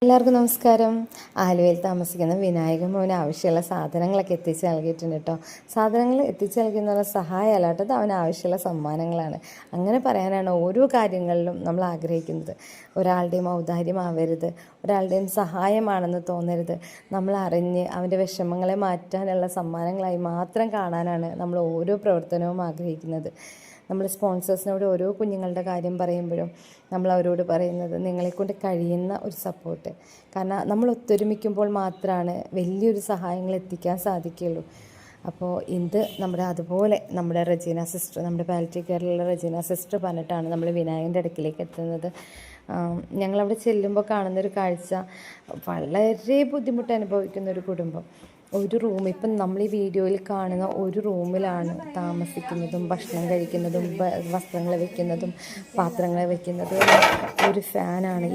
എല്ലാവർക്കും നമസ്കാരം. ആലുവയിൽ താമസിക്കുന്ന വിനായക മോന് ആവശ്യമുള്ള സാധനങ്ങളൊക്കെ എത്തിച്ച് നൽകിയിട്ടുണ്ട് കേട്ടോ. സാധനങ്ങൾ എത്തിച്ച് നൽകുന്ന സഹായമല്ല കേട്ടോ, അത് അവന് ആവശ്യമുള്ള സമ്മാനങ്ങളാണ്. അങ്ങനെ പറയാനാണ് ഓരോ കാര്യങ്ങളിലും നമ്മൾ ആഗ്രഹിക്കുന്നത്. ഒരാളുടെയും ഔദാര്യമാവരുത്, ഒരാളുടെയും സഹായമാണെന്ന് തോന്നരുത്. നമ്മൾ അറിഞ്ഞ് അവൻ്റെ വിഷമങ്ങളെ മാറ്റാനുള്ള സമ്മാനങ്ങളായി മാത്രം കാണാനാണ് നമ്മൾ ഓരോ പ്രവർത്തനവും ആഗ്രഹിക്കുന്നത്. നമ്മൾ സ്പോൺസേഴ്സിനോട് ഓരോ കുഞ്ഞുങ്ങളുടെ കാര്യം പറയുമ്പോഴും നമ്മൾ അവരോട് പറയുന്നത് നിങ്ങളെക്കൊണ്ട് കഴിയുന്ന ഒരു സപ്പോർട്ട്. കാരണം നമ്മൾ ഒത്തൊരുമിക്കുമ്പോൾ മാത്രമാണ് വലിയൊരു സഹായങ്ങൾ എത്തിക്കാൻ സാധിക്കുകയുള്ളൂ. അപ്പോൾ ഇത് നമ്മുടെ റജീന സിസ്റ്റർ, നമ്മുടെ പാലിറ്റി കെയറിലുള്ള റജീന സിസ്റ്റർ പറഞ്ഞിട്ടാണ് നമ്മൾ വിനായകൻ്റെ അടുക്കിലേക്ക് എത്തുന്നത്. ഞങ്ങളവിടെ ചെല്ലുമ്പോൾ കാണുന്നൊരു കാഴ്ച, വളരെ ബുദ്ധിമുട്ട് അനുഭവിക്കുന്ന ഒരു കുടുംബം. ഒരു റൂം, ഇപ്പം നമ്മൾ ഈ വീഡിയോയിൽ കാണുന്ന ഒരു റൂമിലാണ് താമസിക്കുന്നതും ഭക്ഷണം കഴിക്കുന്നതും വസ്ത്രങ്ങൾ വയ്ക്കുന്നതും പാത്രങ്ങൾ വയ്ക്കുന്നതും. ഒരു ഫാനാണ്.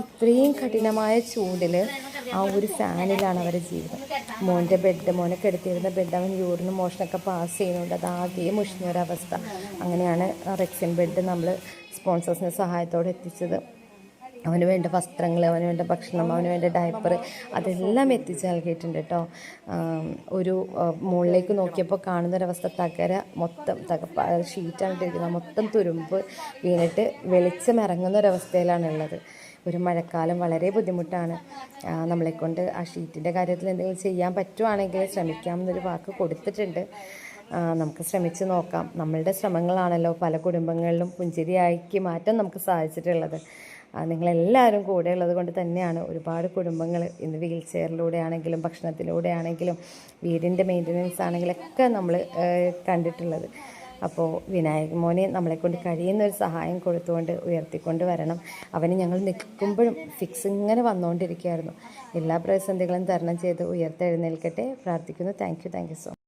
ഇത്രയും കഠിനമായ ചൂടിൽ ആ ഒരു ഫാനിലാണ് അവരുടെ ജീവിതം. മോനെ കിടത്തിയിരുന്ന ബെഡ് അവൻ യൂറിനും മോഷനൊക്കെ പാസ് ചെയ്യുന്നുണ്ട്. അതാകെ മുഷിഞ്ഞൊരവസ്ഥ. അങ്ങനെയാണ് റെക്സിൻ ബെഡ് നമ്മൾ സ്പോൺസേഴ്സിൻ്റെ സഹായത്തോടെ എത്തിച്ചത്. അവന് വേണ്ട വസ്ത്രങ്ങൾ, അവന് വേണ്ട ഭക്ഷണം, അവന് വേണ്ട ഡയപ്പർ അതെല്ലാം എത്തിച്ച് നൽകിയിട്ടുണ്ട് കേട്ടോ. ഒരു മുകളിലേക്ക് നോക്കിയപ്പോൾ കാണുന്നൊരവസ്ഥ, മൊത്തം ഷീറ്റാണ് ഇട്ടിരിക്കുന്നത്, മൊത്തം തുരുമ്പ് വീണിട്ട് വെളിച്ചം ഇറങ്ങുന്നൊരവസ്ഥയിലാണുള്ളത്. ഒരു മഴക്കാലം വളരെ ബുദ്ധിമുട്ടാണ്. നമ്മളെക്കൊണ്ട് ആ ഷീറ്റിൻ്റെ കാര്യത്തിൽ എന്തെങ്കിലും ചെയ്യാൻ പറ്റുവാണെങ്കിൽ ശ്രമിക്കാമെന്നൊരു വാക്ക് കൊടുത്തിട്ടുണ്ട്. നമുക്ക് ശ്രമിച്ച് നോക്കാം. നമ്മളുടെ ശ്രമങ്ങളാണല്ലോ പല കുടുംബങ്ങളിലും പുഞ്ചിരിയാക്കി മാറ്റാൻ നമുക്ക് സാധിച്ചിട്ടുള്ളത്. നിങ്ങളെല്ലാവരും കൂടെ ഉള്ളത് കൊണ്ട് തന്നെയാണ് ഒരുപാട് കുടുംബങ്ങൾ ഇന്ന് വീൽ ചെയറിലൂടെ ആണെങ്കിലും ഭക്ഷണത്തിലൂടെ ആണെങ്കിലും വീടിൻ്റെ മെയിൻ്റനൻസ് ആണെങ്കിലൊക്കെ നമ്മൾ കണ്ടിട്ടുള്ളത്. അപ്പോൾ വിനായക മോനെ നമ്മളെക്കൊണ്ട് കഴിയുന്നൊരു സഹായം കൊടുത്തുകൊണ്ട് ഉയർത്തിക്കൊണ്ട് വരണം. അവന് ഞങ്ങൾ നിൽക്കുമ്പോഴും ഫിക്സ് ഇങ്ങനെ വന്നുകൊണ്ടിരിക്കുകയായിരുന്നു. എല്ലാ പ്രതിസന്ധികളും തരണം ചെയ്ത് ഉയർത്തെഴുന്നേൽക്കട്ടെ പ്രാർത്ഥിക്കുന്നു. Thank you so much.